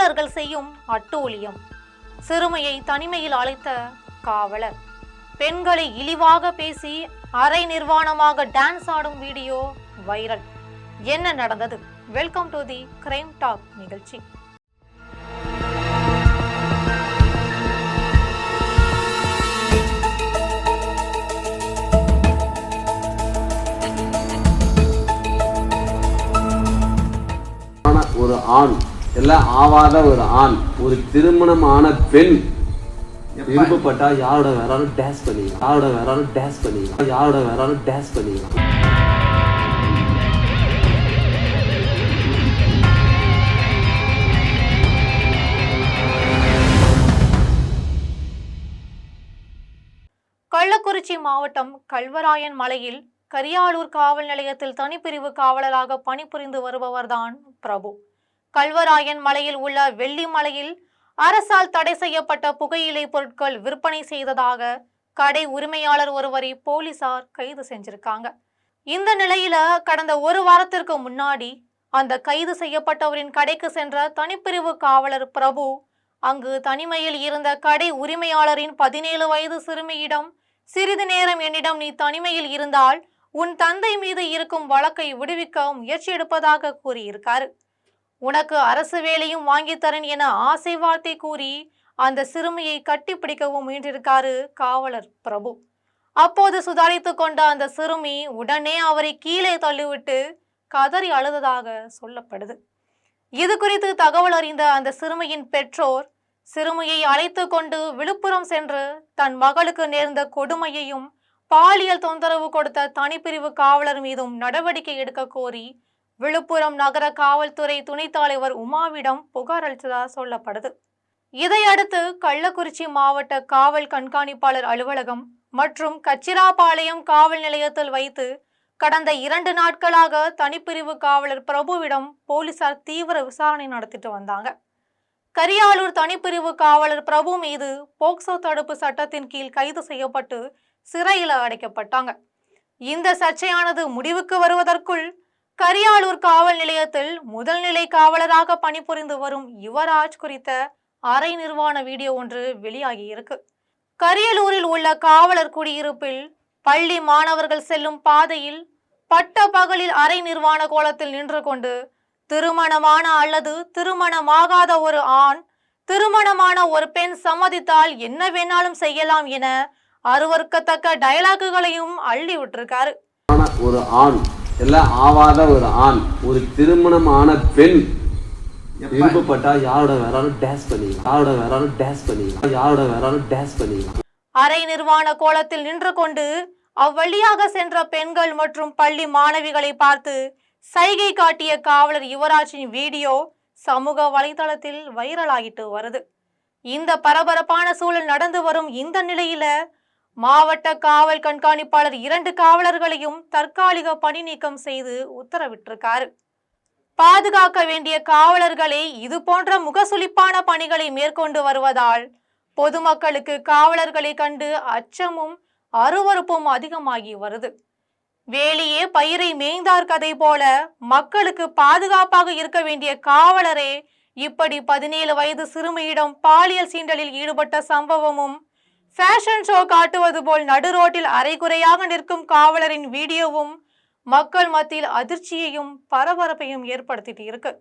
காவலர்கள் செய்யும் அட்டூழியம். சிறுமியை தனிமையில் அழைத்த காவலர். பெண்களை இழிவாக பேசி அரை நிர்வாணமாக டான்ஸ் ஆடும் வீடியோ வைரல். என்ன நடந்தது? Welcome to the crime talk நிகழ்ச்சி. ஒரு ஆண் எல்லாம் ஆவாத ஒரு ஆண், ஒரு திருமணமான பெண் விருப்பப்பட்டா யாரோட வேறாலும் டேஸ் பண்ணிக்கலாம், யாரோட வேறாலும் டேஸ் பண்ணிக்கலாம், யாரோட வேறாலும் டேஸ் பண்ணிக்கலாம். கள்ளக்குறிச்சி மாவட்டம் கல்வராயன் மலையில் கரியாலூர் காவல் நிலையத்தில் தனிப்பிரிவு காவலராக பணிபுரிந்து வருபவர்தான் பிரபு. கல்வராயன் மலையில் உள்ள வெள்ளி மலையில் அரசால் தடை செய்யப்பட்ட புகையிலை பொருட்கள் விற்பனை செய்ததாக கடை உரிமையாளர் ஒருவரை போலீசார் கைது செஞ்சிருக்காங்க. இந்த நிலையில கடந்த ஒரு வாரத்திற்கு முன்னாடி அந்த கைது செய்யப்பட்டவரின் கடைக்கு சென்ற தனிப்பிரிவு காவலர் பிரபு அங்கு தனிமையில் இருந்த கடை உரிமையாளரின் 17 வயது சிறுமியிடம், சிறிது நேரம் என்னிடம் நீ தனிமையில் இருந்தால் உன் தந்தை மீது இருக்கும் வழக்கை விடுவிக்க முயற்சி எடுப்பதாக கூறியிருக்காரு. உனக்கு அரசு வேலையும் வாங்கித்தரேன் என ஆசை வார்த்தை கூறி அந்த சிறுமியை கட்டி பிடிக்கவும் முயன்றிருக்காரு காவலர் பிரபு. அப்போது சுதாரித்து கொண்ட அந்த சிறுமி உடனே அவரை கீழே தள்ளிவிட்டு கதறி அழுததாக சொல்லப்படுது. இது குறித்து தகவல் அறிந்த அந்த சிறுமியின் பெற்றோர் சிறுமியை அழைத்து கொண்டு விழுப்புரம் சென்று தன் மகளுக்கு நேர்ந்த கொடுமையையும் பாலியல் தொந்தரவு கொடுத்த தனிப்பிரிவு காவலர் மீதும் நடவடிக்கை எடுக்க கோரி விழுப்புரம் நகர காவல்துறை துணைத் தலைவர் உமாவிடம் புகார் அளித்ததாக சொல்லப்படுது. இதையடுத்து கள்ளக்குறிச்சி மாவட்ட காவல் கண்காணிப்பாளர் அலுவலகம் மற்றும் கச்சிராபாளையம் காவல் நிலையத்தில் வைத்து கடந்த 2 நாட்களாக தனிப்பிரிவு காவலர் பிரபுவிடம் போலீசார் தீவிர விசாரணை நடத்திட்டு வந்தாங்க. கரியாலூர் தனிப்பிரிவு காவலர் பிரபு மீது போக்சோ தடுப்பு சட்டத்தின் கீழ் கைது செய்யப்பட்டு சிறையில் அடைக்கப்பட்டாங்க. இந்த சர்ச்சையானது முடிவுக்கு வருவதற்குள் கரியாலூர் காவல் நிலையத்தில் முதல் நிலை காவலராக பணிபுரிந்து வரும் யுவராஜ் குறித்த அரை நிர்வாண வீடியோ ஒன்று வெளியாகி இருக்கு. கரியலூரில் உள்ள காவலர் குடியிருப்பில் பள்ளி மாணவர்கள் செல்லும் பாதையில் பட்ட பகலில் அரை நிர்வாண கோலத்தில் நின்று கொண்டு திருமணமான அல்லது திருமணமாகாத ஒரு ஆண் திருமணமான ஒரு பெண் சம்மதித்தால் என்ன வேணாலும் செய்யலாம் என அருவருக்கத்தக்க டயலாக்குகளையும் அள்ளி விட்டிருக்காரு. ஒரு ஆண் எல்லாம் ஆவாத ஒரு ஆண், ஒரு திருமணமான பெண் விருப்பப்பட்டா யாரோட வேறாலும் டேஸ் பண்ணிக்கலாம், யாரோட வேறாலும் டேஸ் பண்ணிக்கலாம், யாரோட வேறாலும் டேஸ் பண்ணிக்கலாம். அரை நிர்வாண கோலத்தில் நின்று கொண்டு அவ்வழியாக சென்ற பெண்கள் மற்றும் பள்ளி மாணவிகளை பார்த்து சைகை காட்டிய காவலர் யுவராஜின் வீடியோ சமூக வலைதளத்தில் வைரலாகிட்டு வருது. இந்த பரபரப்பான சூழல் நடந்து வரும் இந்த நிலையில மாவட்ட காவல் கண்காணிப்பாளர் 2 காவலர்களையும் தற்காலிக பணி நீக்கம் செய்து உத்தரவிட்டிருக்காரு. பாதுகாக்க வேண்டிய காவலர்களே இது போன்ற முகசுளிப்பான பணிகளை மேற்கொண்டு வருவதால் பொதுமக்களுக்கு காவலர்களை கண்டு அச்சமும் அருவருப்பும் அதிகமாகி வருது. வேலியே பயிரை மேய்ந்தார் கதை போல மக்களுக்கு பாதுகாப்பாக இருக்க வேண்டிய காவலரே இப்படி 17 வயது சிறுமியிடம் பாலியல் சீண்டலில் ஈடுபட்ட சம்பவமும், ஃபேஷன் ஷோ காட்டுவது போல் நடு ரோட்டில் அரைகுறையாக நிற்கும் காவலரின் வீடியோவும் மக்கள் மத்தியில் அதிர்ச்சியையும் பரபரப்பையும் ஏற்படுத்திட்டு இருக்கு.